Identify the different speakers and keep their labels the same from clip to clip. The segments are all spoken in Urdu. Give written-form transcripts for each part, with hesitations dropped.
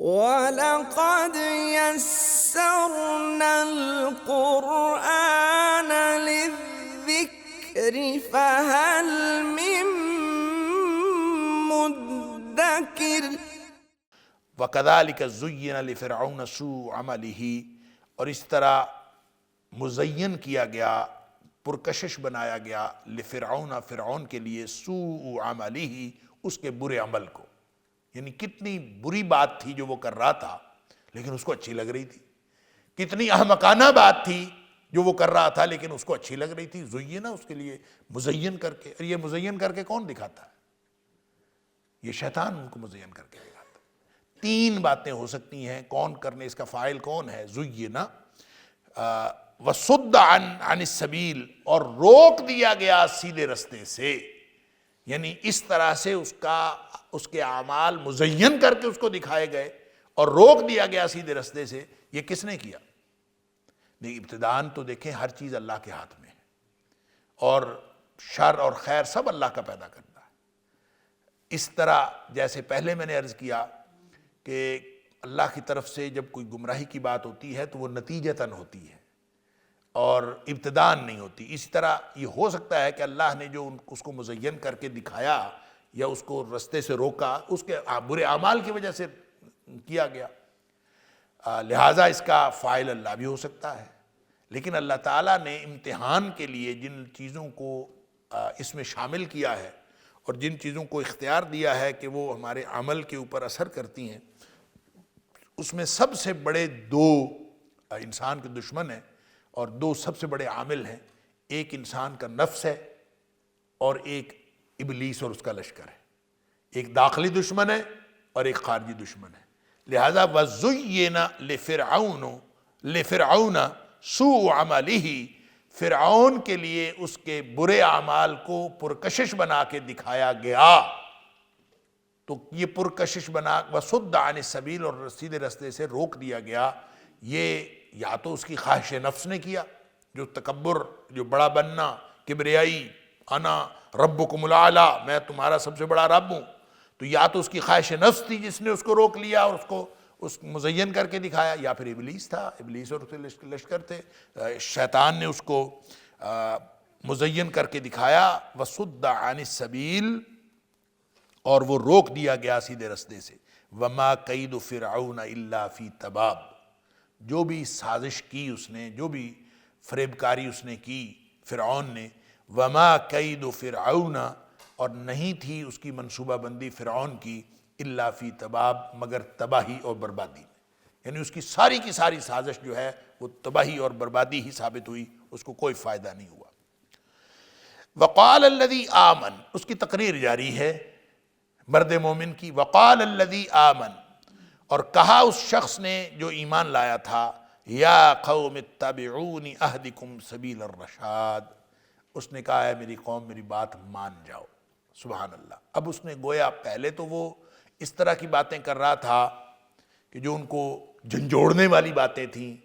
Speaker 1: وَلَقَدْ يَسَّرْنَا الْقُرْآنَ لِلذِّكْرِ فَهَلْ مِن مُّدَّكِرٍ۔
Speaker 2: وَكَذَلِكَ زُيِّنَ لِفِرْعَوْنَ سُوءُ عَمَلِهِ، اور اس طرح مزین کیا گیا، پرکشش بنایا گیا، لفرعون، فرعون کے لیے، سوء عملہ، اس کے برے عمل کو، یعنی کتنی بری بات تھی جو وہ کر رہا تھا لیکن اس کو اچھی لگ رہی تھی، کتنی احمقانہ بات تھی جو وہ کر رہا تھا لیکن اس کو اچھی لگ رہی تھی، زینہ اس کے لیے مزین کر کے۔ اور یہ مزین کر کے کون دکھاتا ہے؟ یہ شیطان ان کو مزین کر کے دکھاتا ہے۔ تین باتیں ہو سکتی ہیں، کون کرنے، اس کا فاعل کون ہے؟ زینہ، وَصُدَّ عَنِ السَّبِيلِ، اور روک دیا گیا سیدھے رستے سے، یعنی اس طرح سے اس کے اعمال مزین کر کے اس کو دکھائے گئے اور روک دیا گیا سیدھے رستے سے۔ یہ کس نے کیا؟ ابتداءً تو دیکھیں ہر چیز اللہ کے ہاتھ میں ہے، اور شر اور خیر سب اللہ کا پیدا کرتا ہے۔ اس طرح جیسے پہلے میں نے عرض کیا کہ اللہ کی طرف سے جب کوئی گمراہی کی بات ہوتی ہے تو وہ نتیجتاً ہوتی ہے اور ابتداءً نہیں ہوتی۔ اسی طرح یہ ہو سکتا ہے کہ اللہ نے جو اس کو مزین کر کے دکھایا یا اس کو رستے سے روکا، اس کے برے اعمال کی وجہ سے کیا گیا، لہٰذا اس کا فاعل اللہ بھی ہو سکتا ہے۔ لیکن اللہ تعالیٰ نے امتحان کے لیے جن چیزوں کو اس میں شامل کیا ہے اور جن چیزوں کو اختیار دیا ہے کہ وہ ہمارے عمل کے اوپر اثر کرتی ہیں، اس میں سب سے بڑے دو انسان کے دشمن ہیں اور دو سب سے بڑے عامل ہیں، ایک انسان کا نفس ہے اور ایک ابلیس اور اس کا لشکر ہے۔ ایک داخلی دشمن ہے اور ایک خارجی دشمن ہے۔ لہذا وَزُيِّنَ لِفِرْعَوْنَ سُوءُ عَمَلِهِ، فرعون کے لیے اس کے برے اعمال کو پرکشش بنا کے دکھایا گیا۔ تو یہ پرکشش بنا، وَصُدَّ عَنِ السَّبِيلِ، اور سیدھے رستے سے روک دیا گیا۔ یہ یا تو اس کی خواہش نفس نے کیا، جو تکبر، جو بڑا بننا، کبریائی، انا ربکم الاعلی، میں تمہارا سب سے بڑا رب ہوں، تو یا تو اس کی خواہش نفس تھی جس نے اس کو روک لیا اور اس کو مزین کر کے دکھایا، یا پھر ابلیس تھا، ابلیس اور اس کے لشکر تھے، شیطان نے اس کو مزین کر کے دکھایا۔ وَصُدَّ عَنِ السَّبِيلِ، اور وہ روک دیا گیا سیدھے رستے سے۔ وَمَا كَيْدُ فِرْعَوْنَ إِلَّا فِي تَبَابٍ، جو بھی سازش کی اس نے، جو بھی فریب کاری اس نے کی فرعون نے، وَمَا كَيْدُ فِرْعَوْنَ، اور نہیں تھی اس کی منصوبہ بندی فرعون کی، إِلَّا فِي تَبَابٍ، مگر تباہی اور بربادی میں، یعنی اس کی ساری سازش جو ہے وہ تباہی اور بربادی ہی ثابت ہوئی، اس کو کوئی فائدہ نہیں ہوا۔ وَقَالَ الَّذِي آمَنَ، اس کی تقریر جاری ہے مرد مومن کی۔ وَقَالَ الَّذِي آمَنَ، اور کہا اس شخص نے جو ایمان لایا تھا، یا قوم اتبعونی اہدکم سبیل الرشاد، اس نے کہا ہے میری قوم میری بات مان جاؤ۔ سبحان اللہ۔ اب اس نے گویا پہلے تو وہ اس طرح کی باتیں کر رہا تھا کہ جو ان کو جھنجھوڑنے والی باتیں تھیں،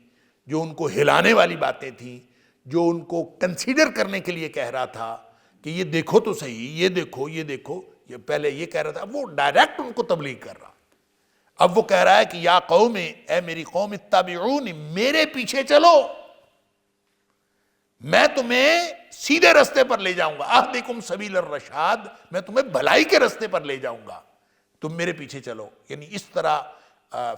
Speaker 2: جو ان کو ہلانے والی باتیں تھیں، جو ان کو کنسیڈر کرنے کے لیے کہہ رہا تھا کہ یہ دیکھو تو صحیح، یہ دیکھو، یہ دیکھو، یہ پہلے یہ کہہ رہا تھا، اب وہ ڈائریکٹ ان کو تبلیغ کر رہا۔ اب وہ کہہ رہا ہے کہ یا قوم، اے میری قوم، اتبعونی، میرے پیچھے چلو، میں تمہیں سیدھے رستے پر لے جاؤں گا، اہدکم سبیل الرشاد، میں تمہیں بھلائی کے رستے پر لے جاؤں گا، تم میرے پیچھے چلو۔ یعنی اس طرح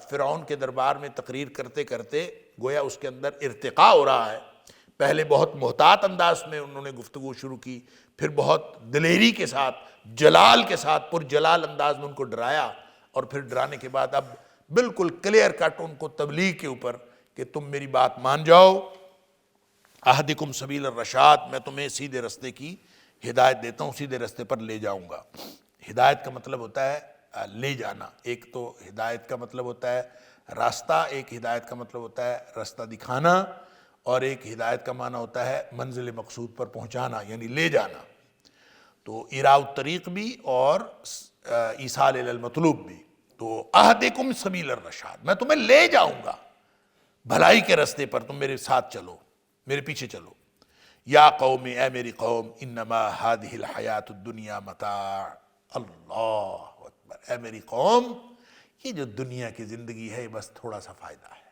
Speaker 2: فرعون کے دربار میں تقریر کرتے کرتے گویا اس کے اندر ارتقاء ہو رہا ہے۔ پہلے بہت محتاط انداز میں انہوں نے گفتگو شروع کی، پھر بہت دلیری کے ساتھ، جلال کے ساتھ، پرجلال انداز میں ان کو ڈرایا، اور پھر ڈرانے کے بعد اب بالکل کلیئر کٹ ان کو تبلیغ کے اوپر کہ تم میری بات مان جاؤ، اہدکم سبیل الرشاد، میں تمہیں سیدھے رستے کی ہدایت دیتا ہوں، سیدھے رستے پر لے جاؤں گا۔ ہدایت کا مطلب ہوتا ہے لے جانا، ایک تو ہدایت کا مطلب ہوتا ہے راستہ، ایک ہدایت کا مطلب ہوتا ہے رستہ دکھانا، اور ایک ہدایت کا معنی ہوتا ہے منزل مقصود پر پہنچانا، یعنی لے جانا۔ تو ایراء الطریق بھی اور ایصال الی المطلوب بھی۔ تو اہدکم سبیل الرشاد، میں تمہیں لے جاؤں گا بھلائی کے رستے پر، تم میرے ساتھ چلو، میرے پیچھے چلو۔ یا قوم، اے میری قوم، انما ہذہ الحیات الدنیا متاع، اللہ اکبر، اے میری قوم، یہ جو دنیا کی زندگی ہے بس تھوڑا سا فائدہ ہے.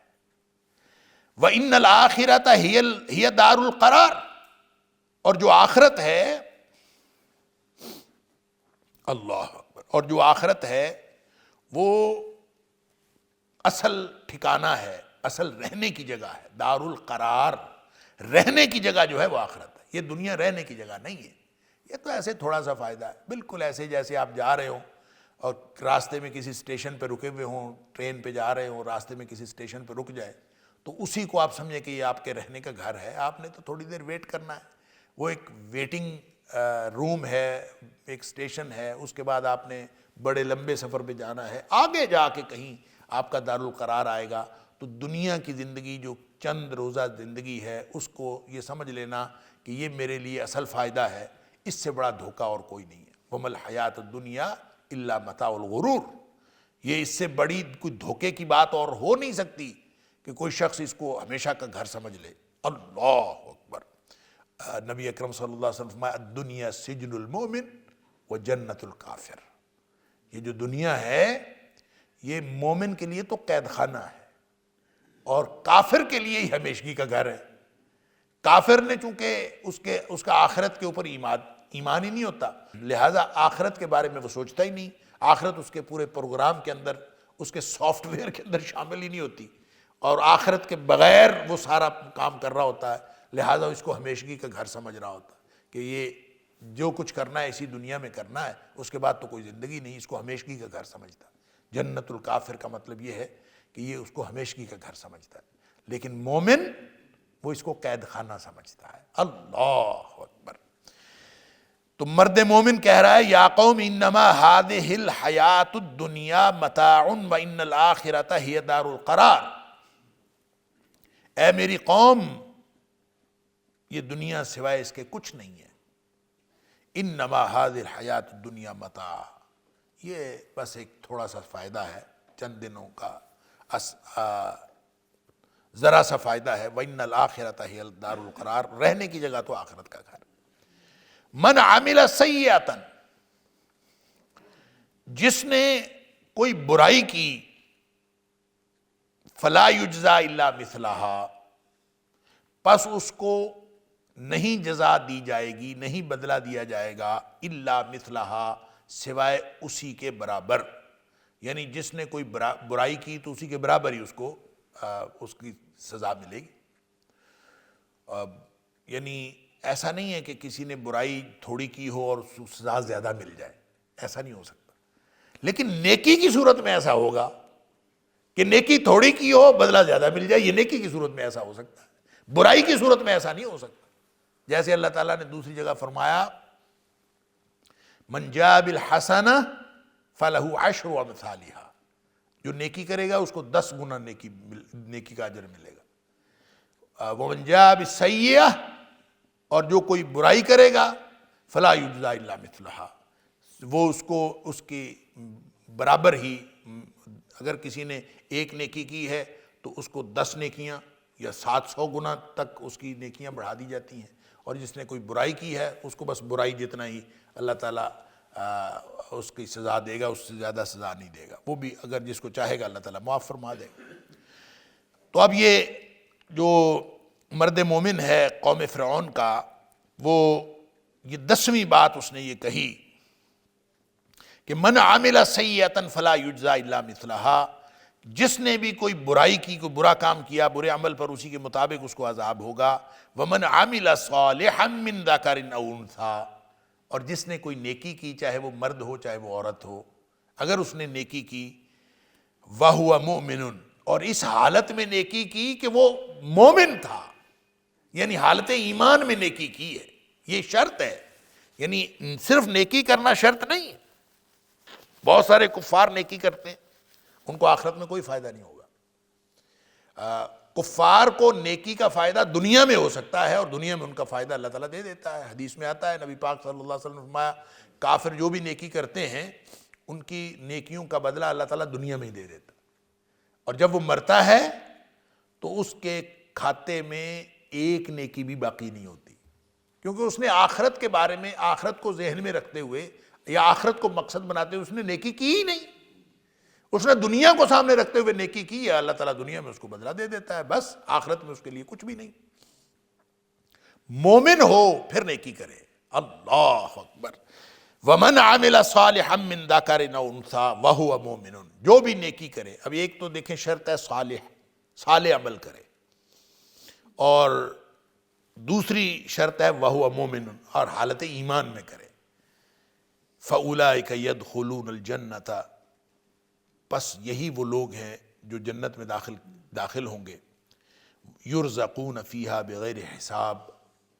Speaker 2: وَإِنَّ الْآخِرَةَ هِيَ دَارُ الْقَرَارِ، اور جو آخرت ہے، اللہ اکبر، اور جو آخرت ہے وہ اصل ٹھکانہ ہے، اصل رہنے کی جگہ ہے. دار القرار، رہنے کی جگہ جو ہے وہ آخرت ہے. یہ دنیا رہنے کی جگہ نہیں ہے. یہ تو ایسے تھوڑا سا فائدہ ہے، بالکل ایسے جیسے آپ جا رہے ہوں اور راستے میں کسی اسٹیشن پہ رکے ہوئے ہوں، ٹرین پہ جا رہے ہوں، راستے میں کسی اسٹیشن پہ رک جائے تو اسی کو آپ سمجھیں کہ یہ آپ کے رہنے کا گھر ہے. آپ نے تو تھوڑی دیر ویٹ کرنا ہے. وہ ایک ویٹنگ روم ہے، ایک اسٹیشن ہے. اس کے بعد آپ نے بڑے لمبے سفر پہ جانا ہے، آگے جا کے کہیں آپ کا دارالقرار آئے گا. تو دنیا کی زندگی جو چند روزہ زندگی ہے اس کو یہ سمجھ لینا کہ یہ میرے لیے اصل فائدہ ہے. اس سے بڑا دھوکہ اور کوئی نہیں ہے. وَمَا الْحَيَاةُ الدُّنْيَا إِلَّا مَتَاعُ الْغُرُورِ. یہ اس سے بڑی کوئی دھوکے کی بات اور ہو نہیں سکتی کہ کوئی شخص اس کو ہمیشہ کا گھر سمجھ لے. اللہ اکبر. نبی اکرم صلی اللہ علیہ وسلم فرمایا الدنیا سجن المؤمن و جنت الکافر. یہ جو دنیا ہے یہ مومن کے لیے تو قید خانہ ہے اور کافر کے لیے ہی ہمیشگی کا گھر ہے. کافر نے چونکہ اس کا آخرت کے اوپر ایمان ہی نہیں ہوتا، لہٰذا آخرت کے بارے میں وہ سوچتا ہی نہیں. آخرت اس کے پورے پروگرام کے اندر، اس کے سافٹ ویئر کے اندر شامل ہی نہیں ہوتی، اور آخرت کے بغیر وہ سارا کام کر رہا ہوتا ہے. لہٰذا اس کو ہمیشگی کا گھر سمجھ رہا ہوتا ہے کہ یہ جو کچھ کرنا ہے اسی دنیا میں کرنا ہے، اس کے بعد تو کوئی زندگی نہیں. اس کو ہمیشگی کا گھر سمجھتا ہے. جنت الکافر کا مطلب یہ ہے کہ یہ اس کو ہمیشگی کا گھر سمجھتا ہے. لیکن مومن وہ اس کو قید خانہ سمجھتا ہے. اللہ اکبر. تو مرد مومن کہہ رہا ہے یا قوم انما هذه الحیاۃ الدنیا متاع وان الآخرۃ ہی دار القرار. اے میری قوم، یہ دنیا سوائے اس کے کچھ نہیں ہے. انما هذه الحیاۃ الدنیا متاع، یہ بس ایک تھوڑا سا فائدہ ہے، چند دنوں کا ذرا سا فائدہ ہے. وَإِنَّ الْآخِرَةَ هِيَ الدَّارُ الْقَرَارِ، رہنے کی جگہ تو آخرت کا گھر. من عمل سیئۃ، جس نے کوئی برائی کی، فلا یجزا الا مثلہا، پس اس کو نہیں جزا دی جائے گی، نہیں بدلہ دیا جائے گا، الا مثلہا، سوائے اسی کے برابر. یعنی جس نے کوئی برائی کی تو اسی کے برابر ہی اس کی سزا ملے گی. یعنی ایسا نہیں ہے کہ کسی نے برائی تھوڑی کی ہو اور سزا زیادہ مل جائے، ایسا نہیں ہو سکتا. لیکن نیکی کی صورت میں ایسا ہوگا کہ نیکی تھوڑی کی ہو بدلہ زیادہ مل جائے. یہ نیکی کی صورت میں ایسا ہو سکتا ہے، برائی کی صورت میں ایسا نہیں ہو سکتا. جیسے اللہ تعالیٰ نے دوسری جگہ فرمایا من جاء بالحسنہ فلہ عشر امثالہا، جو نیکی کرے گا اس کو 10 گنا نیکی کا اجر ملے گا. ومن جاء بالسیئہ، اور جو کوئی برائی کرے گا فلا یجزا الا مثلہا، وہ اس کی برابر ہی، اگر کسی نے 1 نیکی کی ہے تو اس کو 10 نیکیاں یا 700 گنا تک اس کی نیکیاں بڑھا دی جاتی ہیں. اور جس نے کوئی برائی کی ہے اس کو بس برائی جتنا ہی اللہ تعالیٰ اس کی سزا دے گا، اس سے زیادہ سزا نہیں دے گا. وہ بھی اگر جس کو چاہے گا اللہ تعالیٰ معاف فرما دے گا. تو اب یہ جو مرد مومن ہے قوم فرعون کا، وہ یہ 10ویں بات اس نے یہ کہی کہ من عمل سیئۃ فلا یجزا الا مثلہا، جس نے بھی کوئی برائی کی، کوئی برا کام کیا، برے عمل پر اسی کے مطابق اس کو عذاب ہوگا. ومن عمل صالحا من ذکر او انثی، اور جس نے کوئی نیکی کی، چاہے وہ مرد ہو چاہے وہ عورت ہو، اگر اس نے نیکی کی، وَهُوَ مُؤْمِنٌ، اور اس حالت میں نیکی کی کہ وہ مومن تھا، یعنی حالت ایمان میں نیکی کی ہے. یہ شرط ہے، یعنی صرف نیکی کرنا شرط نہیں ہے. بہت سارے کفار نیکی کرتے ہیں، ان کو آخرت میں کوئی فائدہ نہیں ہوگا. کفار کو نیکی کا فائدہ دنیا میں ہو سکتا ہے، اور دنیا میں ان کا فائدہ اللہ تعالیٰ دے دیتا ہے. حدیث میں آتا ہے، نبی پاک صلی اللہ علیہ وسلم نے فرمایا کافر جو بھی نیکی کرتے ہیں ان کی نیکیوں کا بدلہ اللہ تعالیٰ دنیا میں ہی دے دیتا، اور جب وہ مرتا ہے تو اس کے کھاتے میں 1 نیکی بھی باقی نہیں ہوتی، کیونکہ اس نے آخرت کے بارے میں، آخرت کو ذہن میں رکھتے ہوئے یا آخرت کو مقصد بناتے ہوئے اس نے نیکی کی ہی نہیں. اس نے دنیا کو سامنے رکھتے ہوئے نیکی کی ہے، اللہ تعالیٰ دنیا میں اس کو بدلہ دے دیتا ہے، بس آخرت میں اس کے لیے کچھ بھی نہیں۔ مومن ہو پھر نیکی کرے، اللہ اکبر۔ وَمَنْ عَمِلَ صَالِحًا مِّن ذَكَرٍ أَوْ أُنثَىٰ وَهُوَ مُؤْمِنٌ، جو بھی نیکی کرے۔ اب ایک تو دیکھیں شرط ہے صالح عمل کرے، اور دوسری شرط ہے وَهُوَ مُؤْمِنٌ، اور حالت ایمان میں کرے۔ فَأُولَٰئِكَ يَدْخُلُونَ الْجَنَّةَ، پس یہی وہ لوگ ہیں جو جنت میں داخل ہوں گے۔ یرزقون فیہا بغیر حساب،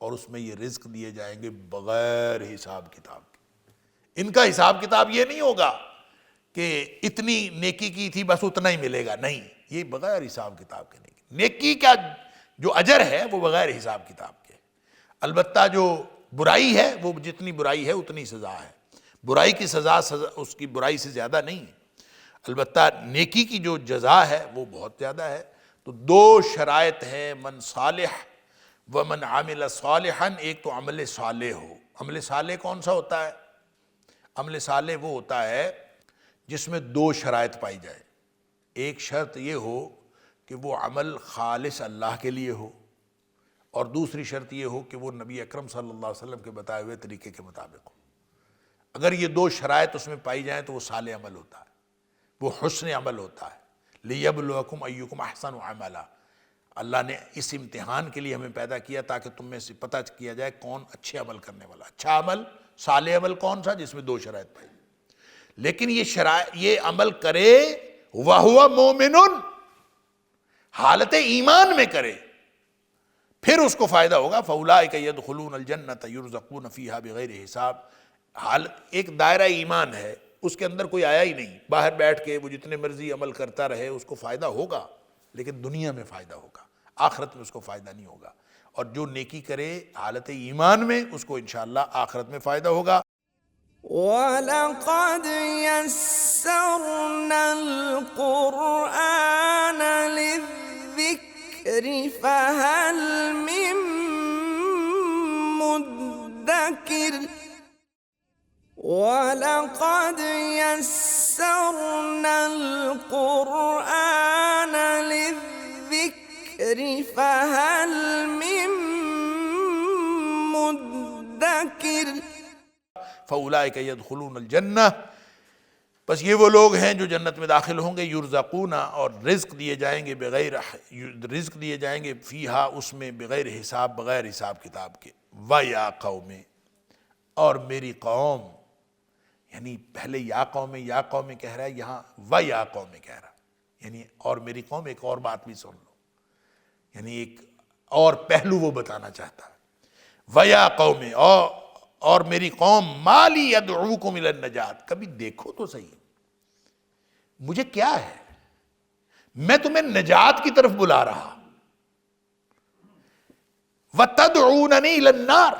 Speaker 2: اور اس میں یہ رزق دیے جائیں گے بغیر حساب کتاب کے۔ ان کا حساب کتاب یہ نہیں ہوگا کہ اتنی نیکی کی تھی بس اتنا ہی ملے گا، نہیں، یہ بغیر حساب کتاب کے نیکی کا جو اجر ہے وہ بغیر حساب کتاب کے۔ البتہ جو برائی ہے وہ جتنی برائی ہے اتنی سزا ہے، برائی کی سزا اس کی برائی سے زیادہ نہیں ہے، البتہ نیکی کی جو جزا ہے وہ بہت زیادہ ہے۔ تو دو شرائط ہیں، من صالح ومن عامل صالحا، ایک تو عمل صالح ہو۔ عمل صالح کون سا ہوتا ہے؟ عمل صالح وہ ہوتا ہے جس میں دو شرائط پائی جائے۔ ایک شرط یہ ہو کہ وہ عمل خالص اللہ کے لیے ہو، اور دوسری شرط یہ ہو کہ وہ نبی اکرم صلی اللہ علیہ وسلم کے بتائے ہوئے طریقے کے مطابق ہو۔ اگر یہ دو شرائط اس میں پائی جائیں تو وہ صالح عمل ہوتا ہے، وہ حسن عمل ہوتا ہے۔ لِيَبْلُوَكُمْ أَيُّكُمْ أَحْسَنُ عَمَلًا، اللہ نے اس امتحان کے لیے ہمیں پیدا کیا تاکہ تم میں سے پتہ کیا جائے کون اچھے عمل کرنے والا۔ اچھا عمل، صالح عمل کون سا؟ جس میں دو شرائط پائی۔ لیکن یہ عمل کرے وَهُوَ مُؤْمِنٌ، حالت ایمان میں کرے، پھر اس کو فائدہ ہوگا۔ فَأُولَٰئِكَ يَدْخُلُونَ الْجَنَّةَ يُرْزَقُونَ فِيهَا بِغَيْرِ حساب۔ ایک دائرہ ایمان ہے، اس کے اندر کوئی آیا ہی نہیں، باہر بیٹھ کے وہ جتنے مرضی عمل کرتا رہے اس کو فائدہ ہوگا، لیکن دنیا میں فائدہ ہوگا، آخرت میں اس کو فائدہ نہیں ہوگا۔ اور جو نیکی کرے حالت ایمان میں، اس کو انشاءاللہ آخرت میں فائدہ ہوگا۔
Speaker 1: وَلَقَدْ يَسَّرْنَا الْقُرْآنَ لِلذِّكْرِ فَهَلْ مِن مُّدَّكِرٍ وَلَقَدْ يَسَّرْنَا الْقُرْآنَ لِلذِّكْرِ فَهَلْ مِن مُّدَّكِرٍ
Speaker 2: فَأُولَٰئِكَ يَدْخُلُونَ الْجَنَّةَ، بس یہ وہ لوگ ہیں جو جنت میں داخل ہوں گے۔ یرزقون، اور رزق دیے جائیں گے فیہا، اس میں بغیر حساب، بغیر حساب کتاب کے۔ وَيَا قَوْمِ، اور میری قوم، یعنی پہلے یا قوم کہہ رہا ہے، یہاں وَيَا قوم کہہ رہا ہے، یعنی اور میری قوم، ایک اور بات بھی سن لو، یعنی ایک اور پہلو وہ بتانا چاہتا ہے۔ وَيَا قوم، اور میری قوم، مَا لِي أَدْعُوكُمْ إِلَى النَّجَاةِ، کبھی دیکھو تو صحیح مجھے کیا ہے، میں تمہیں نجات کی طرف بلا رہا، وَتَدْعُونَنِي إِلَى النَّارِ،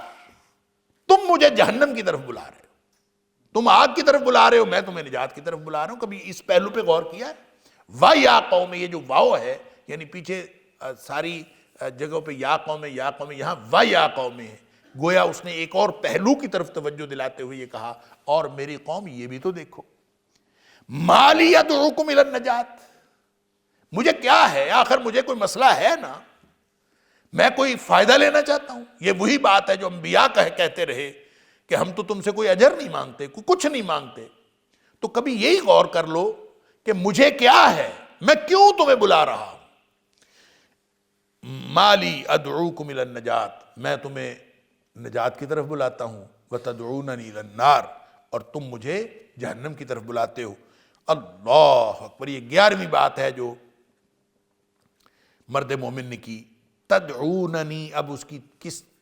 Speaker 2: تم مجھے جہنم کی طرف بلا رہے ہو، تم آگ کی طرف بلا رہے ہو، میں تمہیں نجات کی طرف بلا رہا ہوں۔ کبھی اس پہلو پہ غور کیا ہے؟ وَيَا قوم، یہ جو واو ہے، یعنی پیچھے ساری جگہوں پہ یا قوم، یہاں وَيَا قوم ہے، گویا اس نے ایک اور پہلو کی طرف توجہ دلاتے ہوئے یہ کہا، اور میری قوم یہ بھی تو دیکھو، مَا لِي أَدْعُوكُمْ إِلَى النَّجَاةِ، مجھے کیا ہے، آخر مجھے کوئی مسئلہ ہے نا، میں کوئی فائدہ لینا چاہتا ہوں۔ یہ وہی بات ہے جو انبیاء کہتے رہے کہ ہم تو تم سے کوئی اجر نہیں مانگتے، کچھ نہیں مانگتے، تو کبھی یہی غور کر لو کہ مجھے کیا ہے، میں کیوں تمہیں بلا رہا ہوں۔ مَا لِي أَدْعُوكُمْ إِلَى النَّجَاةِ، میں تمہیں نجات کی طرف بلاتا ہوں، وَتَدْعُونَنِي إِلَى النَّارِ، اور تم مجھے جہنم کی طرف بلاتے ہو۔ اللہ اکبر، یہ 11ویں بات ہے جو مرد مومن نے کی۔ تدعوننی، اب اس کی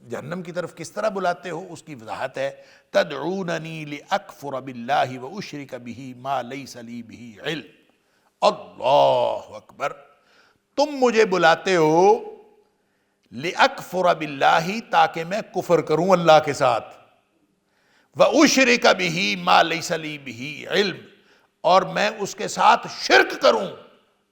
Speaker 2: جہنم کی طرف کس طرح بلاتے ہو اس کی وضاحت ہے۔ تدعوننی لأکفر باللہ واشرک بہ ما لیس لی بہ علم۔ اللہ اکبر، تم مجھے بلاتے ہو لأکفر باللہ، تاکہ میں کفر کروں اللہ کے ساتھ، واشرک بہ ما لیس لی بہ علم، اور میں اس کے ساتھ شرک کروں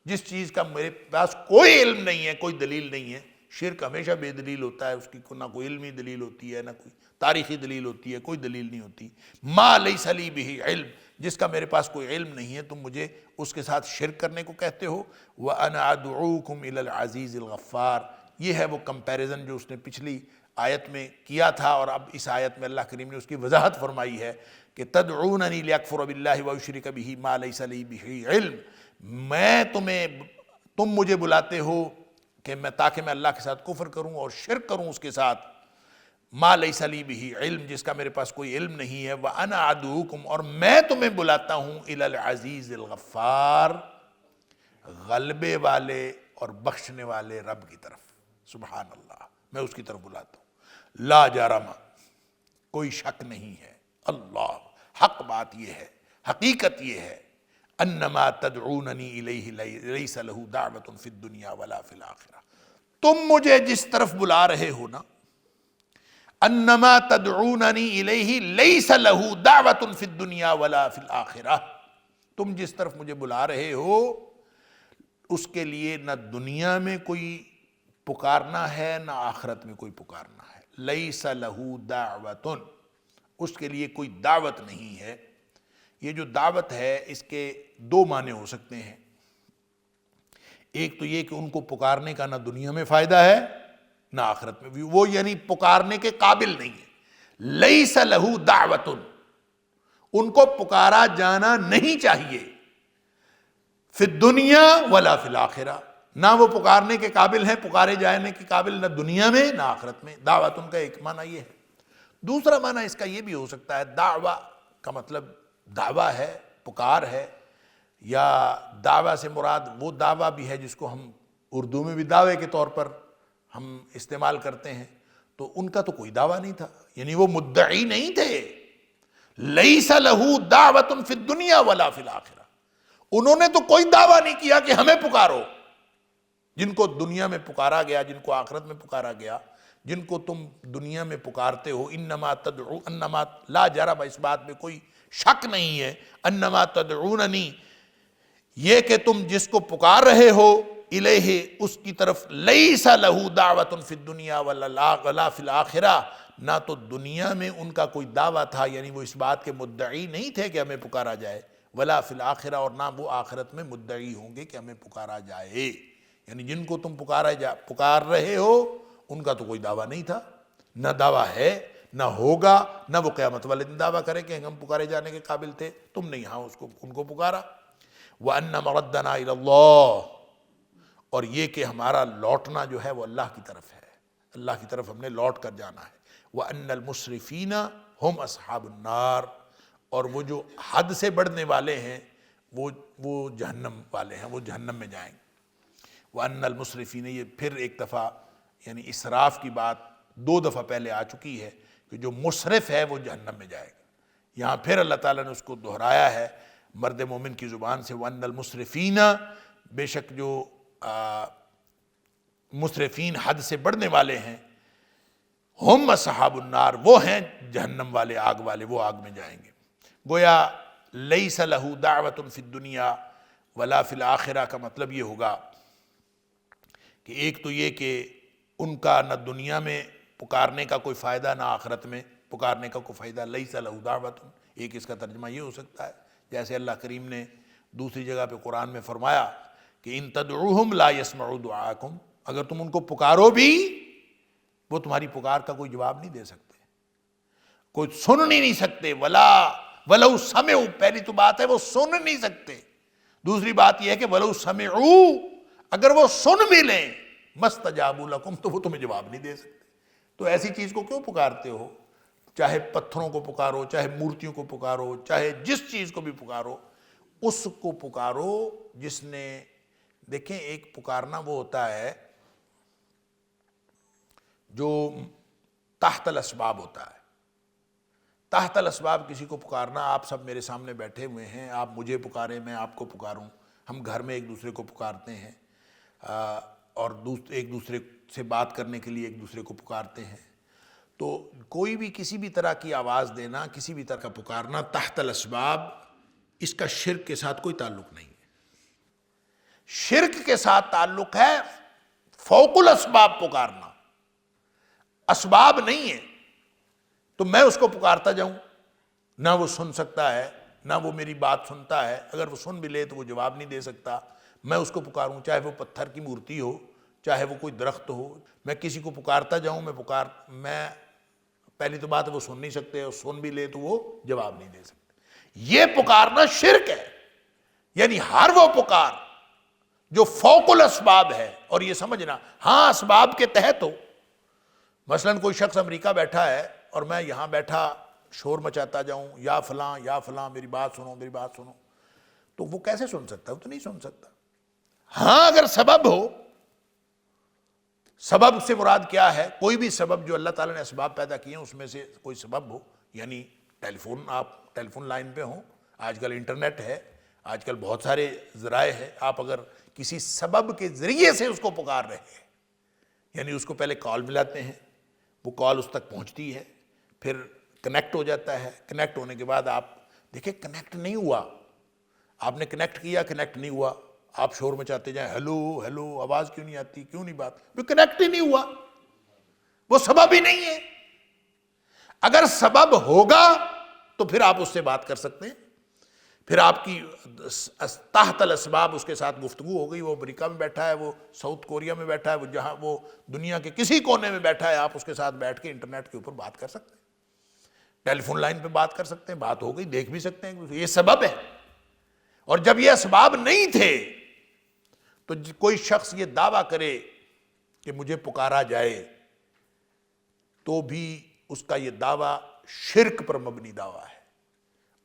Speaker 2: جس چیز کا میرے پاس کوئی علم نہیں ہے، کوئی دلیل نہیں ہے۔ شرک ہمیشہ بے دلیل ہوتا ہے، اس کی نہ کوئی علمی دلیل ہوتی ہے، نہ کوئی تاریخی دلیل ہوتی ہے، کوئی دلیل نہیں ہوتی۔ ما لیس لی بہ علم، جس کا میرے پاس کوئی علم نہیں ہے تم مجھے اس کے ساتھ شرک کرنے کو کہتے ہو۔ وَأَنَا أَدْعُوكُمْ إِلَى الْعَزِيزِ الْغَفَّارِ، یہ ہے وہ کمپیریزن جو اس نے پچھلی آیت میں کیا تھا، اور اب اس آیت میں اللہ کریم نے اس کی وضاحت فرمائی ہے کہ تدعوننی لیکفر باللہ واشرک بہ ما لیس لی بہ علم، تم مجھے بلاتے ہو کہ تاکہ میں اللہ کے ساتھ کفر کروں اور شرک کروں اس کے ساتھ، ما لیس لی بہ علم، جس کا میرے پاس کوئی علم نہیں ہے، وانا ادعوکم، اور میں تمہیں بلاتا ہوں الی العزیز الغفار، غلبے والے اور بخشنے والے رب کی طرف، سبحان اللہ، میں اس کی طرف بلاتا ہوں۔ لا جرم، کوئی شک نہیں ہے، اللہ، حق بات یہ ہے، حقیقت یہ ہے، انما تدعوننی الیہ لیس لہ دعوت فی الدنیا ولا فی الآخرہ، تم مجھے جس طرف بلا رہے ہو نا، انما تدعوننی الیہ لیس لہ دعوت فی الدنیا ولا فی الآخرہ، تم جس طرف مجھے بلا رہے ہو اس کے لیے نہ دنیا میں کوئی پکارنا ہے نہ آخرت میں کوئی پکارنا ہے، لیس لہ دعوت، اس کے لیے کوئی دعوت نہیں ہے۔ یہ جو دعوت ہے اس کے دو معنی ہو سکتے ہیں، ایک تو یہ کہ ان کو پکارنے کا نہ دنیا میں فائدہ ہے نہ آخرت میں بھی، وہ یعنی پکارنے کے قابل نہیں ہے، لیس لہ دعوت، ان کو پکارا جانا نہیں چاہیے، فی الدنیا ولا فی الآخرہ، نہ وہ پکارنے کے قابل ہیں، پکارے جانے کے قابل نہ دنیا میں نہ آخرت میں۔ دعوت ان کا ایک معنی یہ ہے۔ دوسرا معنی اس کا یہ بھی ہو سکتا ہے، دعویٰ کا مطلب دعویٰ ہے، پکار ہے، یا دعویٰ سے مراد وہ دعویٰ بھی ہے جس کو ہم اردو میں بھی دعوے کے طور پر ہم استعمال کرتے ہیں، تو ان کا تو کوئی دعویٰ نہیں تھا، یعنی وہ مدعی نہیں تھے، لیس لہ دعوت فی الدنیا ولا فی الآخرہ، انہوں نے تو کوئی دعویٰ نہیں کیا کہ ہمیں پکارو، جن کو دنیا میں پکارا گیا، جن کو آخرت میں پکارا گیا، جن کو تم دنیا میں پکارتے ہو، انما تدعو، انما لا جرم، اس بات میں کوئی شک نہیں ہے، انما تدعوننی، یہ کہ تم جس کو پکار رہے ہو، الیہ، اس کی طرف، لیس لہ دعوت فی الدنیا ولا فی الآخرہ، نہ تو دنیا میں ان کا کوئی دعویٰ تھا، یعنی وہ اس بات کے مدعی نہیں تھے کہ ہمیں پکارا جائے، ولا فی الآخرہ، اور نہ وہ آخرت میں مدعی ہوں گے کہ ہمیں پکارا جائے، یعنی جن کو تم پکار رہے ہو ان کا تو کوئی دعویٰ نہیں تھا، نہ دعویٰ ہے نہ ہوگا، نہ وہ قیامت والے دن دعویٰ کرے کہ ہم پکارے جانے کے قابل تھے، تم نے یہاں ان کو پکارا۔ وَأَنَّ مَرَدَّنَا إِلَى اللَّهِ، اور یہ کہ ہمارا لوٹنا جو ہے وہ اللہ کی طرف ہے، اللہ کی طرف ہم نے لوٹ کر جانا ہے۔ وَأَنَّ الْمُسْرِفِينَ هُمْ أَصْحَابُ النَّارِ، اور وہ جو حد سے بڑھنے والے ہیں وہ جہنم والے ہیں، وہ جہنم میں جائیں گے۔ وَأَنَّ الْمُسْرِفِينَ، یہ پھر ایک دفعہ یعنی اسراف کی بات دو دفعہ پہلے آ چکی ہے کہ جو مسرف ہے وہ جہنم میں جائے گا، یہاں پھر اللہ تعالیٰ نے اس کو دہرایا ہے مرد مومن کی زبان سے، وَأَنَّ الْمُسْرِفِينَ، بے شک جو مسرفین حد سے بڑھنے والے ہیں، ہم اصحاب النار، وہ ہیں جہنم والے، آگ والے، وہ آگ میں جائیں گے۔ گویا لیس لہ دعوت فی الدنیا ولا فی الآخرہ کا مطلب یہ ہوگا کہ ایک تو یہ کہ ان کا نہ دنیا میں پکارنے کا کوئی فائدہ نہ آخرت میں پکارنے کا کوئی فائدہ، لیس لہ دعوت، ایک اس کا ترجمہ یہ ہو سکتا ہے، جیسے اللہ کریم نے دوسری جگہ پہ قرآن میں فرمایا کہ ان تدعوہم لا یسمعوا دعاءکم، اگر تم ان کو پکارو بھی وہ تمہاری پکار کا کوئی جواب نہیں دے سکتے، کوئی سن نہیں سکتے، ولو سمعوا، پہلی تو بات ہے وہ سن نہیں سکتے، دوسری بات یہ ہے کہ ولو سمعوا، اگر وہ سن بھی لیں، مستجابوا لکم، تو وہ تمہیں جواب نہیں دے سکتے، تو ایسی چیز کو کیوں پکارتے ہو؟ چاہے پتھروں کو پکارو، چاہے مورتیوں کو پکارو، چاہے جس چیز کو بھی پکارو، اس کو پکارو جس نے، دیکھیں ایک پکارنا وہ ہوتا ہے جو تحت الاسباب ہوتا ہے، تحت الاسباب کسی کو پکارنا، آپ سب میرے سامنے بیٹھے ہوئے ہیں، آپ مجھے پکاریں، میں آپ کو پکاروں، ہم گھر میں ایک دوسرے کو پکارتے ہیں، اور ایک دوسرے سے بات کرنے کے لیے ایک دوسرے کو پکارتے ہیں، تو کوئی بھی کسی بھی طرح کی آواز دینا، کسی بھی طرح کا پکارنا تحت الاسباب، اس کا شرک کے ساتھ کوئی تعلق نہیں ہے۔ شرک کے ساتھ تعلق ہے فوق الاسباب پکارنا، اسباب نہیں ہے، تو میں اس کو پکارتا جاؤں، نہ وہ سن سکتا ہے نہ وہ میری بات سنتا ہے، اگر وہ سن بھی لے تو وہ جواب نہیں دے سکتا، میں اس کو پکاروں چاہے وہ پتھر کی مورتی ہو، چاہے وہ کوئی درخت ہو، میں کسی کو پکارتا جاؤں، میں پہلی تو بات ہے وہ سن نہیں سکتے، اور سن بھی لے تو وہ جواب نہیں دے سکتے۔ یہ پکارنا شرک ہے، یعنی ہر وہ پکار جو فوق الاسباب ہے، اور یہ سمجھنا ہاں اسباب کے تحت ہو۔ مثلا کوئی شخص امریکہ بیٹھا ہے اور میں یہاں بیٹھا شور مچاتا جاؤں، یا فلاں میری بات سنو، تو وہ کیسے سن سکتا ہے؟ وہ تو نہیں سن سکتا۔ ہاں اگر سبب ہو، سبب سے مراد کیا ہے؟ کوئی بھی سبب جو اللہ تعالیٰ نے اسباب پیدا کیے ہیں اس میں سے کوئی سبب ہو، یعنی آپ ٹیلی فون لائن پہ ہوں، آج کل انٹرنیٹ ہے، آج کل بہت سارے ذرائع ہیں، آپ اگر کسی سبب کے ذریعے سے اس کو پکار رہے ہیں، یعنی اس کو پہلے کال ملاتے ہیں، وہ کال اس تک پہنچتی ہے، پھر کنیکٹ ہو جاتا ہے، کنیکٹ ہونے کے بعد آپ دیکھیں کنیکٹ نہیں ہوا، آپ نے کنیکٹ کیا، کنیکٹ نہیں ہوا، آپ شور مچاتے جائیں، ہیلو ہیلو، آواز کیوں نہیں آتی، کیوں نہیں بات، وہ کنیکٹ ہی نہیں ہوا، وہ سبب ہی نہیں ہے۔ اگر سبب ہوگا تو پھر آپ اس سے بات کر سکتے ہیں، پھر آپ کی تحت الاسباب اس کے ساتھ گفتگو ہو گئی، وہ امریکہ میں بیٹھا ہے، وہ ساؤتھ کوریا میں بیٹھا ہے، وہ جہاں وہ دنیا کے کسی کونے میں بیٹھا ہے، آپ اس کے ساتھ بیٹھ کے انٹرنیٹ کے اوپر بات کر سکتے ہیں، ٹیلی فون لائن پہ بات کر سکتے ہیں، بات ہو گئی، دیکھ بھی سکتے ہیں، یہ سبب ہے۔ اور جب یہ اسباب نہیں تھے تو کوئی شخص یہ دعویٰ کرے کہ مجھے پکارا جائے تو بھی اس کا یہ دعویٰ شرک پر مبنی دعویٰ ہے،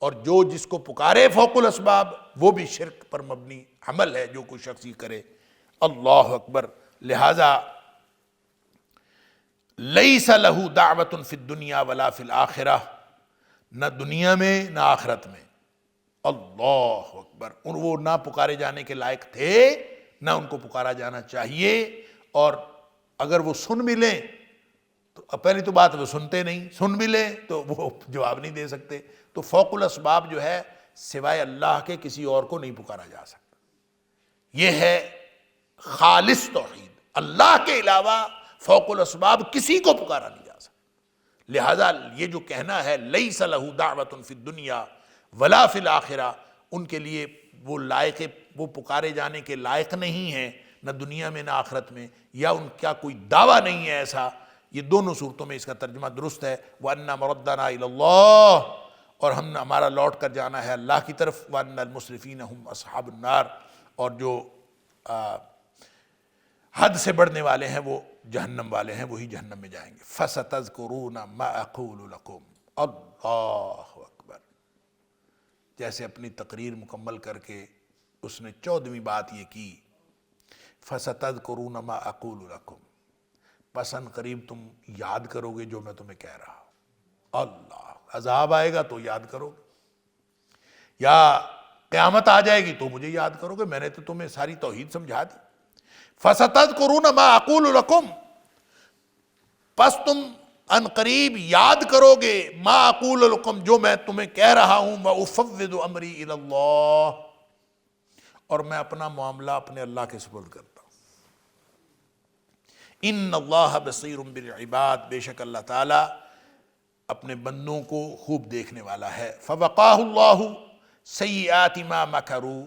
Speaker 2: اور جو جس کو پکارے فوق الاسباب وہ بھی شرک پر مبنی عمل ہے جو کوئی شخص یہ کرے۔ اللہ اکبر۔ لہذا لیس لہ دعوت فی الدنیا ولا فی الآخرہ، نہ دنیا میں نہ آخرت میں۔ اللہ اکبر۔ اور وہ نہ پکارے جانے کے لائق تھے، نہ ان کو پکارا جانا چاہیے، اور اگر وہ سن بھی لیں تو پہلی تو بات وہ سنتے نہیں، سن بھی لیں تو وہ جواب نہیں دے سکتے۔ تو فوق الاسباب جو ہے سوائے اللہ کے کسی اور کو نہیں پکارا جا سکتا، یہ ہے خالص توحید۔ اللہ کے علاوہ فوق الاسباب کسی کو پکارا نہیں جا سکتا۔ لہذا یہ جو کہنا ہے لیس لہ دعوت فی الدنیا ولا فی الآخرہ، ان کے لیے وہ لائق، وہ پکارے جانے کے لائق نہیں ہیں، نہ دنیا میں نہ آخرت میں، یا ان کا کوئی دعویٰ نہیں ہے ایسا۔ یہ دونوں صورتوں میں اس کا ترجمہ درست ہے۔ وَأَنَّ مَرَدَّنَا إِلَى اللَّهِ، اور ہمارا لوٹ کر جانا ہے اللہ کی طرف۔ وَأَنَّ الْمُسْرِفِينَ هُمْ أَصْحَابُ النَّارِ، اور جو حد سے بڑھنے والے ہیں وہ جہنم والے ہیں، وہی جہنم میں جائیں گے۔ فَسَتَذْكُرُونَ مَا أَقُولُ لَكُمْ۔ اللہ اکبر۔ جیسے اپنی تقریر مکمل کر کے اس نے 14ویں بات یہ کی، فَسَتَذْكُرُونَ مَا أَقُولُ لَكُمْ، پس ان قریب تم یاد کرو گے جو میں تمہیں کہہ رہا ہوں۔ اللہ، عذاب آئے گا تو یاد کرو گے، یا قیامت آ جائے گی تو مجھے یاد کرو گے، میں نے تو تمہیں ساری توحید سمجھا دی۔ فَسَتَذْكُرُونَ مَا أَقُولُ لَكُمْ، پس تم ان قریب یاد کرو گے، ما اقول لکم، جو میں تمہیں کہہ رہا ہوں، وَأُفَوِّضُ أَمْرِي إِلَى اللَّهِ، اور میں اپنا معاملہ اپنے اللہ کے سپرد کرتا ہوں۔ ان اللہ بصیر بالعباد، بے شک اللہ تعالیٰ اپنے بندوں کو خوب دیکھنے والا ہے۔ فَوَقَاهُ اللَّهُ سَيِّئَاتِ مَا مَكَرُوا،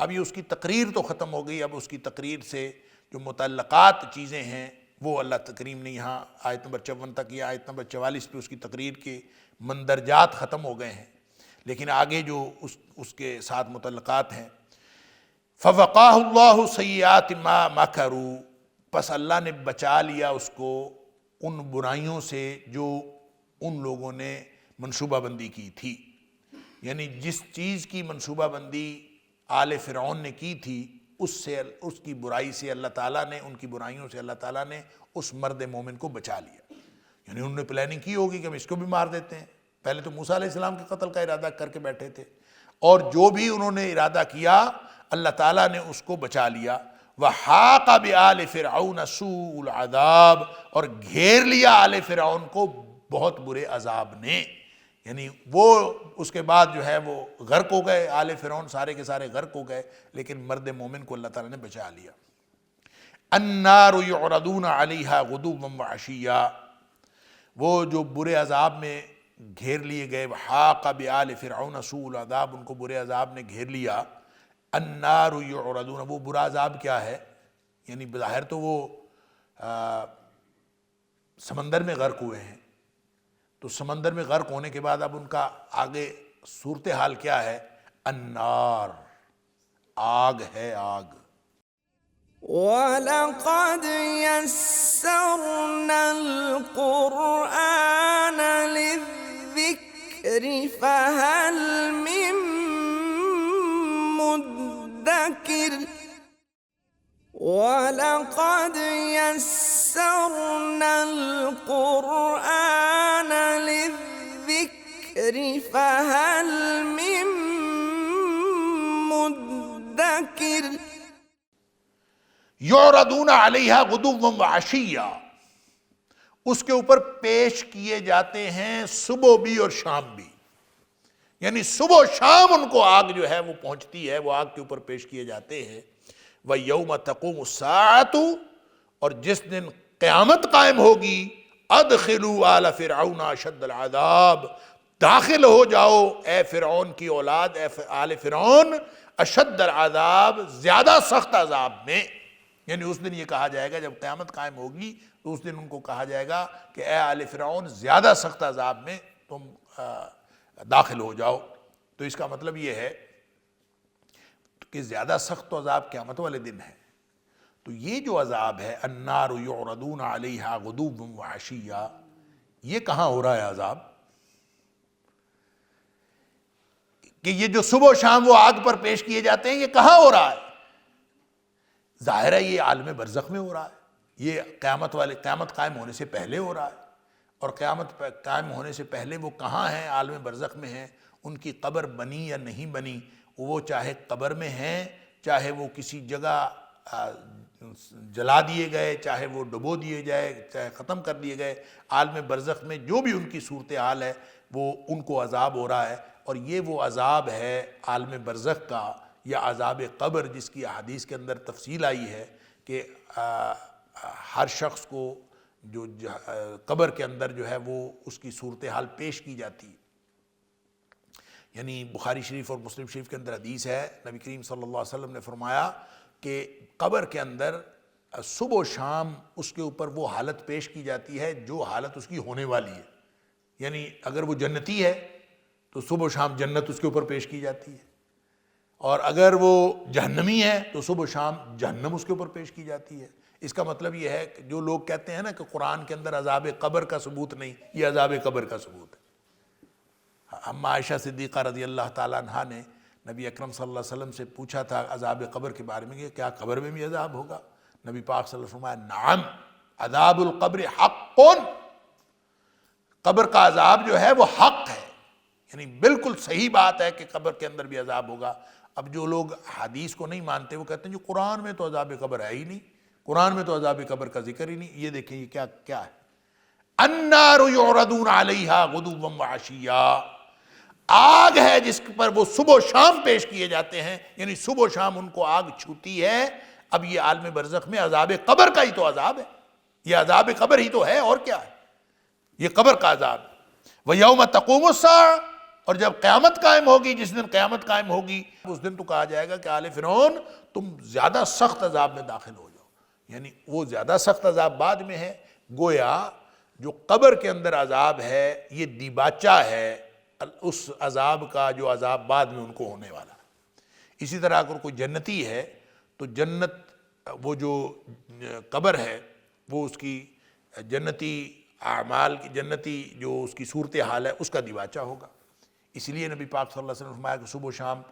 Speaker 2: اب یہ اس کی تقریر تو ختم ہو گئی، اب اس کی تقریر سے جو متعلقات چیزیں ہیں وہ اللہ کریم نے یہاں آیت نمبر 54 تک یا آیت نمبر 44 پہ اس کی تقریر کے مندرجات ختم ہو گئے ہیں، لیکن آگے جو اس کے ساتھ متعلقات ہیں، فَوَقَاهُ اللَّهُ سَيِّئَاتِ مَا مَكَرُوا، پس اللہ نے بچا لیا اس کو ان برائیوں سے جو ان لوگوں نے منصوبہ بندی کی تھی، یعنی جس چیز کی منصوبہ بندی آل فرعون نے کی تھی، اس کی برائی سے اللہ تعالیٰ نے، ان کی برائیوں سے اللہ تعالیٰ نے اس مرد مومن کو بچا لیا۔ یعنی انہوں نے پلاننگ کی ہوگی کہ ہم اس کو بھی مار دیتے ہیں، پہلے تو موسیٰ علیہ السلام کے قتل کا ارادہ کر کے بیٹھے تھے، اور جو بھی انہوں نے ارادہ کیا اللہ تعالیٰ نے اس کو بچا لیا۔ وَحَاقَ بِآلِ فِرْعَوْنَ سُوءُ الْعَذَابِ، اور گھیر لیا آل فرعون کو بہت برے عذاب نے، یعنی وہ اس کے بعد جو ہے وہ غرق ہو گئے، آل فرعون سارے کے سارے غرق ہو گئے، لیکن مرد مومن کو اللہ تعالیٰ نے بچا لیا۔ النَّارُ يُعْرَضُونَ عَلَيْهَا غُدُوًّا وَعَشِيًّا، وہ جو برے عذاب میں گھیر لیے گئے، وحاق بآل فرعون سوء العذاب، ان کو برے عذاب نے گھیر لیا۔ النار یعرضون، وہ برا عذاب کیا ہے؟ یعنی بظاہر تو وہ سمندر میں غرق ہوئے ہیں، تو سمندر میں غرق ہونے کے بعد اب ان کا آگے صورتحال کیا ہے؟ النار، آگ ہے، آگ۔
Speaker 1: وَلَقَدْ يَسَّرْنَا الْقُرْآنَ لِلذِّكْرِ فَهَلْ مِن مُّدَّكِرٍ وَلَقَدْ يَسَّرْنَا الْقُرْآنَ لِلذِّكْرِ فَهَلْ مِن مُّدَّكِرٍ
Speaker 2: یعرضون علیہا غدوا وعشیا، اس کے اوپر پیش کیے جاتے ہیں صبح بھی اور شام بھی، یعنی صبح و شام ان کو آگ جو ہے وہ پہنچتی ہے، وہ آگ کے اوپر پیش کیے جاتے ہیں۔ وَيَوْمَ تَقُومُ السَّاعَةُ، اور جس دن قیامت قائم ہوگی، أَدْخِلُوا آلَ فِرْعَوْنَ أَشَدَّ الْعَذَابِ، داخل ہو جاؤ اے فرعون کی اولاد، اے آل فرعون، اشد العذاب، زیادہ سخت عذاب میں۔ یعنی اس دن یہ کہا جائے گا، جب قیامت قائم ہوگی تو اس دن ان کو کہا جائے گا کہ اے آل فرعون، زیادہ سخت عذاب میں تم داخل ہو جاؤ۔ تو اس کا مطلب یہ ہے کہ زیادہ سخت عذاب قیامت والے دن ہے۔ تو یہ جو عذاب ہے، النار یعرضون علیہا غدوا وعشیا، یہ کہاں ہو رہا ہے عذاب؟ کہ یہ جو صبح و شام وہ آگ پر پیش کیے جاتے ہیں، یہ کہاں ہو رہا ہے؟ ظاہر ہے یہ عالم برزخ میں ہو رہا ہے، یہ قیامت قائم ہونے سے پہلے ہو رہا ہے۔ اور قیامت قائم ہونے سے پہلے وہ کہاں ہیں؟ عالم برزخ میں ہیں۔ ان کی قبر بنی یا نہیں بنی، وہ چاہے قبر میں ہیں، چاہے وہ کسی جگہ جلا دیے گئے، چاہے وہ ڈبو دیے جائے، چاہے ختم کر دیے گئے، عالم برزخ میں جو بھی ان کی صورتحال ہے وہ ان کو عذاب ہو رہا ہے۔ اور یہ وہ عذاب ہے عالم برزخ کا، یا عذاب قبر، جس کی احادیث کے اندر تفصیل آئی ہے کہ ہر شخص کو جو قبر کے اندر جو ہے وہ اس کی صورتحال پیش کی جاتی ہے۔ یعنی بخاری شریف اور مسلم شریف کے اندر حدیث ہے، نبی کریم صلی اللہ علیہ وسلم نے فرمایا کہ قبر کے اندر صبح و شام اس کے اوپر وہ حالت پیش کی جاتی ہے جو حالت اس کی ہونے والی ہے۔ یعنی اگر وہ جنتی ہے تو صبح و شام جنت اس کے اوپر پیش کی جاتی ہے، اور اگر وہ جہنمی ہے تو صبح و شام جہنم اس کے اوپر پیش کی جاتی ہے۔ اس کا مطلب یہ ہے کہ جو لوگ کہتے ہیں نا کہ قرآن کے اندر عذاب قبر کا ثبوت نہیں، یہ عذاب قبر کا ثبوت ہے۔ اما عائشہ صدیقہ رضی اللہ تعالیٰ عنہا نے نبی اکرم صلی اللہ علیہ وسلم سے پوچھا تھا عذاب قبر کے بارے میں کہ کیا قبر میں بھی عذاب ہوگا؟ نبی پاک صلی اللہ علیہ وسلم فرمایا نعم عذاب القبر حق، قبر کا عذاب جو ہے وہ حق ہے، یعنی بالکل صحیح بات ہے کہ قبر کے اندر بھی عذاب ہوگا۔ اب جو لوگ حدیث کو نہیں مانتے وہ کہتے ہیں جو قرآن میں تو عذاب قبر ہے ہی نہیں، قرآن میں تو عذاب قبر کا ذکر ہی نہیں۔ یہ دیکھیں یہ کیا ہے، النار یعرضون علیہا غدوا وعشیا، آگ ہے جس پر وہ صبح و شام پیش کیے جاتے ہیں، یعنی صبح و شام ان کو آگ چھوتی ہے۔ اب یہ عالم برزخ میں عذاب قبر کا ہی تو عذاب ہے، یہ عذاب قبر ہی تو ہے، اور کیا ہے، یہ قبر کا عذاب۔ وَيَوْمَ تَقُومُ السَّاعَةُ، اور جب قیامت قائم ہوگی، جس دن قیامت قائم ہوگی، اس دن تو کہا جائے گا کہ آل فرعون تم زیادہ سخت عذاب میں داخل ہو جاؤ، یعنی وہ زیادہ سخت عذاب بعد میں ہے۔ گویا جو قبر کے اندر عذاب ہے یہ دیباچہ ہے اس عذاب کا جو عذاب بعد میں ان کو ہونے والا۔ اسی طرح اگر کوئی جنتی ہے تو جنت، وہ جو قبر ہے وہ اس کی جنتی اعمال کی، جنتی جو اس کی صورتحال ہے اس کا دیباچہ ہوگا۔ اس لیے نبی پاک صلی اللہ علیہ وسلم نے فرمایا کہ صبح و شام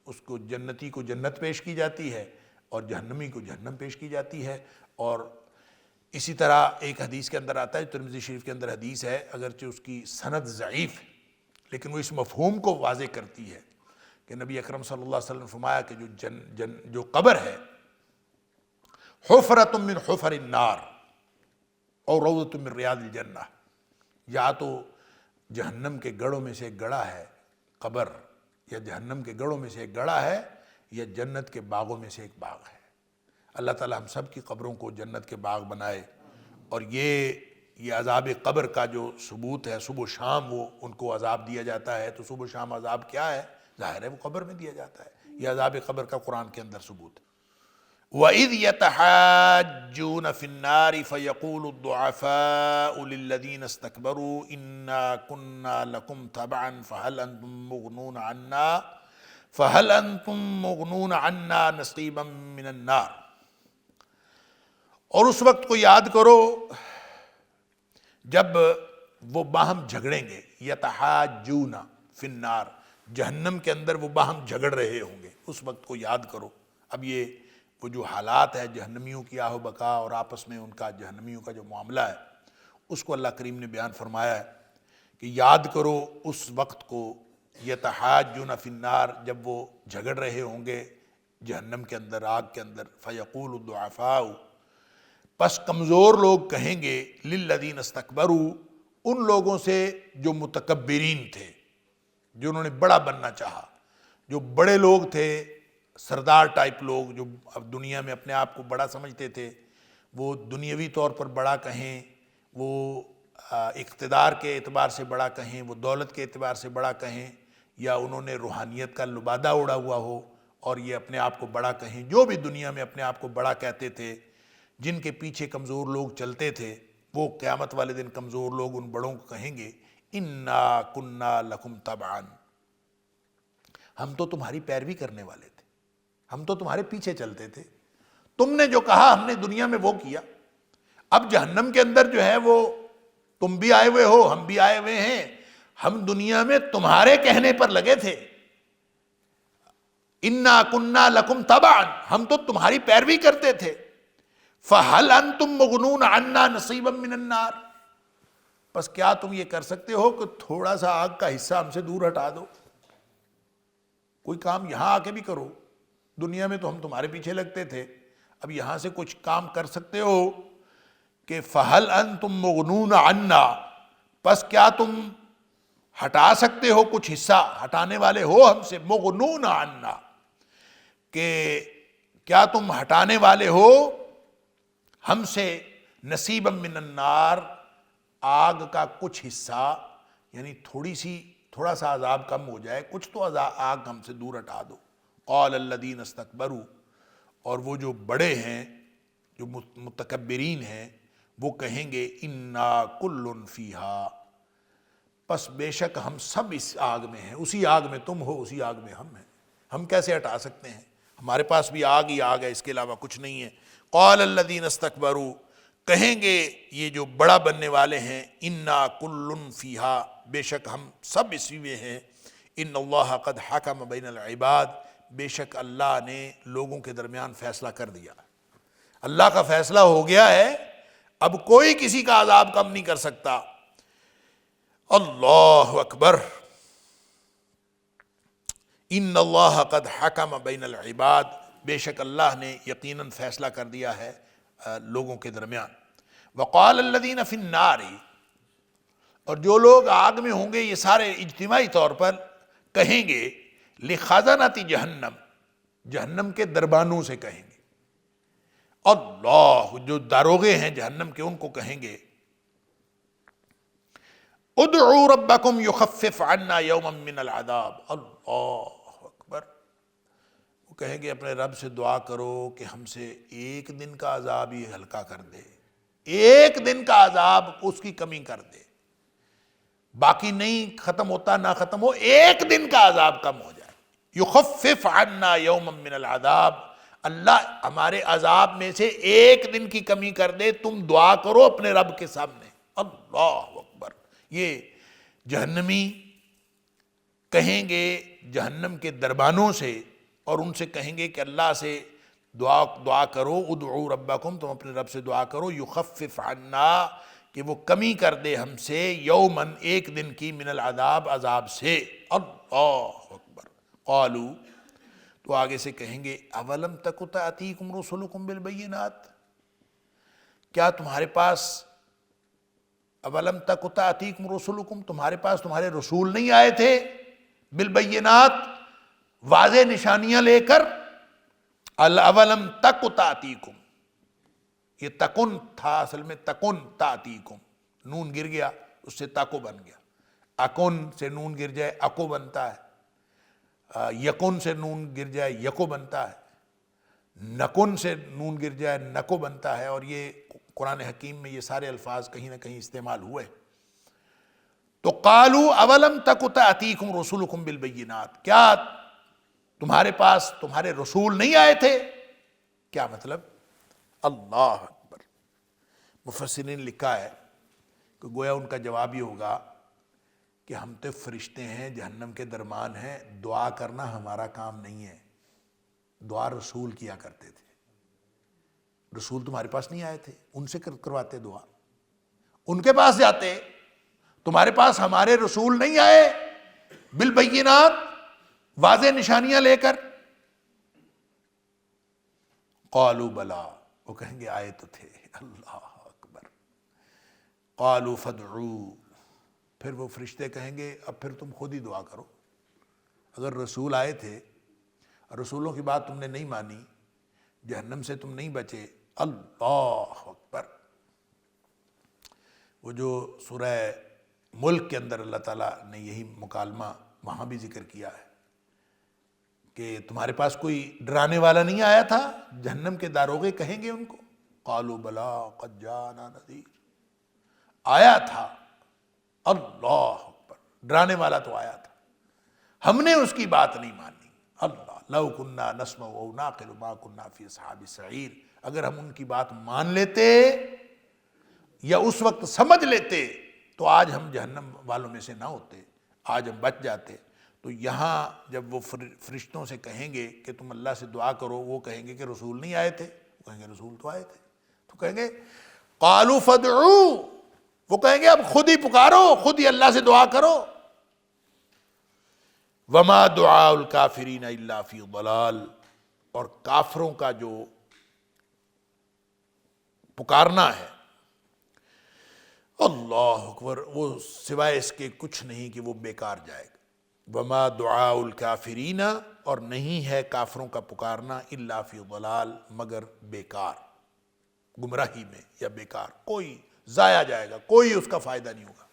Speaker 2: اس کو جنتی کو جنت پیش کی جاتی ہے اور جہنمی کو جہنم پیش کی جاتی ہے۔ اور اسی طرح ایک حدیث کے اندر آتا ہے، ترمذی شریف کے اندر حدیث ہے، اگرچہ اس کی سند ضعیف ہے لیکن وہ اس مفہوم کو واضح کرتی ہے کہ نبی اکرم صلی اللہ علیہ وسلم نے فرمایا کہ جو قبر ہے حفرۃ من حفر النار اور روضۃ من ریاض الجنہ، یا تو جہنم کے گڑھوں میں سے ایک گڑھا ہے قبر، یا جہنم کے گڑھوں میں سے ایک گڑھا ہے، یا جنت کے باغوں میں سے ایک باغ ہے۔ اللہ تعالی ہم سب کی قبروں کو جنت کے باغ بنائے۔ اور یہ یہ عذاب قبر کا جو ثبوت ہے، صبح و شام وہ ان کو عذاب دیا جاتا ہے، تو صبح و شام عذاب کیا ہے؟ ظاہر ہے وہ قبر میں دیا جاتا ہے، یہ عذاب قبر کا قرآن کے اندر ثبوت ہے۔ وَإِذْ يَتَحَاجُّونَ فِي النَّارِ فَيَقُولُ الضُّعَفَاءُ لِلَّذِينَ اسْتَكْبَرُوا إِنَّا كُنَّا لَكُمْ تَبَعًا فَهَلْ أَنْتُمْ مُغْنُونَ عَنَّا نَصِيبًا مِّنَ النَّارِ۔ اور اس وقت کو یاد کرو جب وہ باہم جھگڑیں گے، یتحاجون فی النار، جہنم کے اندر وہ باہم جھگڑ رہے ہوں گے، اس وقت کو یاد کرو۔ اب یہ وہ جو حالات ہے جہنمیوں کی آہ و بقا اور آپس میں ان کا جہنمیوں کا جو معاملہ ہے، اس کو اللہ کریم نے بیان فرمایا ہے کہ یاد کرو اس وقت کو، یتحاجون فی النار، جب وہ جھگڑ رہے ہوں گے جہنم کے اندر، آگ کے اندر، فیقول الضعفاء، پس کمزور لوگ کہیں گے، للذین استکبروا، ان لوگوں سے جو متکبرین تھے، جو انہوں نے بڑا بننا چاہا، جو بڑے لوگ تھے، سردار ٹائپ لوگ، جو اب دنیا میں اپنے آپ کو بڑا سمجھتے تھے، وہ دنیاوی طور پر بڑا کہیں، وہ اقتدار کے اعتبار سے بڑا کہیں، وہ دولت کے اعتبار سے بڑا کہیں، یا انہوں نے روحانیت کا لبادہ اڑا ہوا ہو اور یہ اپنے آپ کو بڑا کہیں، جو بھی دنیا میں اپنے آپ کو بڑا کہتے تھے، جن کے پیچھے کمزور لوگ چلتے تھے، وہ قیامت والے دن کمزور لوگ ان بڑوں کو کہیں گے، انا کنا لکم تبعا، ہم تو تمہاری پیروی کرنے والے تھے، ہم تو تمہارے پیچھے چلتے تھے، تم نے جو کہا ہم نے دنیا میں وہ کیا۔ اب جہنم کے اندر جو ہے وہ تم بھی آئے ہوئے ہو، ہم بھی آئے ہوئے ہیں، ہم دنیا میں تمہارے کہنے پر لگے تھے، انا کنا لکم تبعا، ہم تو تمہاری پیروی کرتے تھے، فَهَلْ أَنْتُمْ مُغْنُونَ عَنَّا نَصِيبًا مِّنَ النَّارِ، پس کیا تم یہ کر سکتے ہو کہ تھوڑا سا آگ کا حصہ ہم سے دور ہٹا دو؟ کوئی کام یہاں آ کے بھی کرو، دنیا میں تو ہم تمہارے پیچھے لگتے تھے، اب یہاں سے کچھ کام کر سکتے ہو کہ فَهَلْ أَنْتُمْ مُغْنُونَ عَنَّا، پس کیا تم ہٹا سکتے ہو کچھ حصہ، ہٹانے والے ہو ہم سے، مغنون عنا، کہ کیا تم ہٹانے والے ہو ہم سے، نصیبا من النار، آگ کا کچھ حصہ، یعنی تھوڑا سا عذاب کم ہو جائے، کچھ تو آگ ہم سے دور ہٹا دو۔ قال الذین استکبروا، اور وہ جو بڑے ہیں، جو متکبرین ہیں، وہ کہیں گے انا کل فیہا، پس بے شک ہم سب اس آگ میں ہیں، اسی آگ میں تم ہو، اسی آگ میں ہم ہیں، ہم کیسے ہٹا سکتے ہیں، ہمارے پاس بھی آگ ہی آگ ہے، اس کے علاوہ کچھ نہیں ہے۔ قال الذین استکبروا، کہیں گے یہ جو بڑا بننے والے ہیں، انا کل فیہا، بے شک ہم سب اسی میں ہیں، ان اللہ قد حکم بین العباد، بے شک اللہ نے لوگوں کے درمیان فیصلہ کر دیا، اللہ کا فیصلہ ہو گیا ہے، اب کوئی کسی کا عذاب کم نہیں کر سکتا۔ اللہ اکبر، ان اللہ قد حکم بین العباد، بے شک اللہ نے یقیناً فیصلہ کر دیا ہے لوگوں کے درمیان۔ وقال الذین فی النار، اور جو لوگ آگ میں ہوں گے یہ سارے اجتماعی طور پر کہیں گے، لخزنۃ جہنم، جہنم کے دربانوں سے کہیں گے، اللہ، جو داروغے ہیں جہنم کے ان کو کہیں گے، ادعوا ربکم یخفف عنا یوما من العذاب، اللہ اکبر، وہ کہیں گے اپنے رب سے دعا کرو کہ ہم سے ایک دن کا عذاب یہ ہلکا کر دے، ایک دن کا عذاب اس کی کمی کر دے، باقی نہیں ختم ہوتا نہ ختم ہو، ایک دن کا عذاب کم ہو جائے، یخفف عنا یوما من العذاب، اللہ ہمارے عذاب میں سے ایک دن کی کمی کر دے، تم دعا کرو اپنے رب کے سامنے، اللہ اکبر۔ یہ جہنمی کہیں گے جہنم کے دربانوں سے، اور ان سے کہیں گے کہ اللہ سے دعا کرو، ادعوا ربکم، تم اپنے رب سے دعا کرو، یخفف عنا، کہ وہ کمی کر دے ہم سے، یومن، ایک دن کی، من العذاب، عذاب سے، اللہ اکبر۔ قالو، تو آگے سے کہیں گے، اولم تک تأتیکم رسلکم بالبینات، کیا تمہارے پاس، اولم تک تأتیکم رسلکم، تمہارے پاس تمہارے رسول نہیں آئے تھے، بالبینات، واضح نشانیاں لے کر، اولم تک تأتیکم، یہ تکن تھا اصل میں، تکن تأتیکم، نون گر گیا اس سے تاکو بن گیا، اکن سے نون گر جائے اکو بنتا ہے، یکن سے نون گر جائے یکو بنتا ہے، نکن سے نون گر جائے نکو بنتا ہے، اور یہ قرآن حکیم میں یہ سارے الفاظ کہیں نہ کہیں استعمال ہوئے۔ تو قالوا اولم تک تأتیکم رسولکم بالبینات، کیا تمہارے پاس تمہارے رسول نہیں آئے تھے؟ کیا مطلب؟ اللہ اکبر۔ مفسرین نے لکھا ہے کہ گویا ان کا جواب یہ ہوگا کہ ہم تو فرشتے ہیں، جہنم کے درمیان ہیں، دعا کرنا ہمارا کام نہیں ہے، دعا رسول کیا کرتے تھے۔ رسول تمہارے پاس نہیں آئے تھے، ان سے کرواتے دعا، ان کے پاس جاتے، تمہارے پاس ہمارے رسول نہیں آئے بالبینات، واضح نشانیاں لے کر؟ قالوا بلا، وہ کہیں گے آئے تو تھے۔ اللہ اکبر۔ قالوا فادعوا، پھر وہ فرشتے کہیں گے اب پھر تم خود ہی دعا کرو، اگر رسول آئے تھے، رسولوں کی بات تم نے نہیں مانی، جہنم سے تم نہیں بچے۔ اللہ اکبر۔ وہ جو سورہ ملک کے اندر اللہ تعالیٰ نے یہی مکالمہ وہاں بھی ذکر کیا ہے کہ تمہارے پاس کوئی ڈرانے والا نہیں آیا تھا؟ جہنم کے داروغے کہیں گے ان کو، قالوا بلا قد جاءنا نذیر، آیا تھا، اللہ اکبر، ڈرانے والا تو آیا تھا، ہم نے اس کی بات نہیں مانی۔ اللہ، لو کنا نسمع او نعقل ما کنا فی اصحاب السعیر، اگر ہم ان کی بات مان لیتے یا اس وقت سمجھ لیتے تو آج ہم جہنم والوں میں سے نہ ہوتے، آج ہم بچ جاتے۔ تو یہاں جب وہ فرشتوں سے کہیں گے کہ تم اللہ سے دعا کرو، وہ کہیں گے کہ رسول نہیں آئے تھے، وہ کہیں گے رسول تو آئے تھے، تو کہیں گے قالوا فادعوا، وہ کہیں گے اب خود ہی پکارو، خود ہی اللہ سے دعا کرو۔ وما دعاء الکافرین الا فی ضلال، اور کافروں کا جو پکارنا ہے، اللہ اکبر، وہ سوائے اس کے کچھ نہیں کہ وہ بیکار جائے گا۔ وما دعاء الکافرین، اور نہیں ہے کافروں کا پکارنا، الا فی ضلال، مگر بیکار، گمراہی میں یا بیکار، کوئی ضائع جائے گا، کوئی اس کا فائدہ نہیں ہوگا۔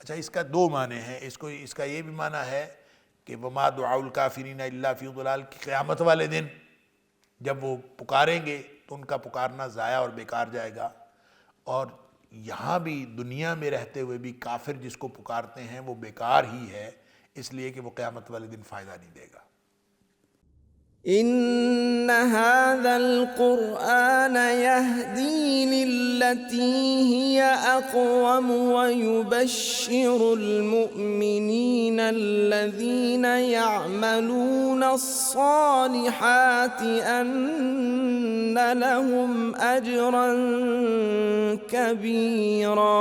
Speaker 2: اچھا، اس کا دو معنی ہیں، اس کا یہ بھی معنی ہے کہ وما دعاء الکافرین الا فی ضلال، کی قیامت والے دن جب وہ پکاریں گے تو ان کا پکارنا ضائع اور بیکار جائے گا، اور یہاں بھی دنیا میں رہتے ہوئے بھی کافر جس کو پکارتے ہیں وہ بیکار ہی ہے، اس لیے کہ وہ قیامت والے دن فائدہ نہیں دے گا۔
Speaker 1: إن هذا القرآن يهدي للتي هي أقوم ويبشر المؤمنين الذين يعملون الصالحات أن لهم أجرا كبيرا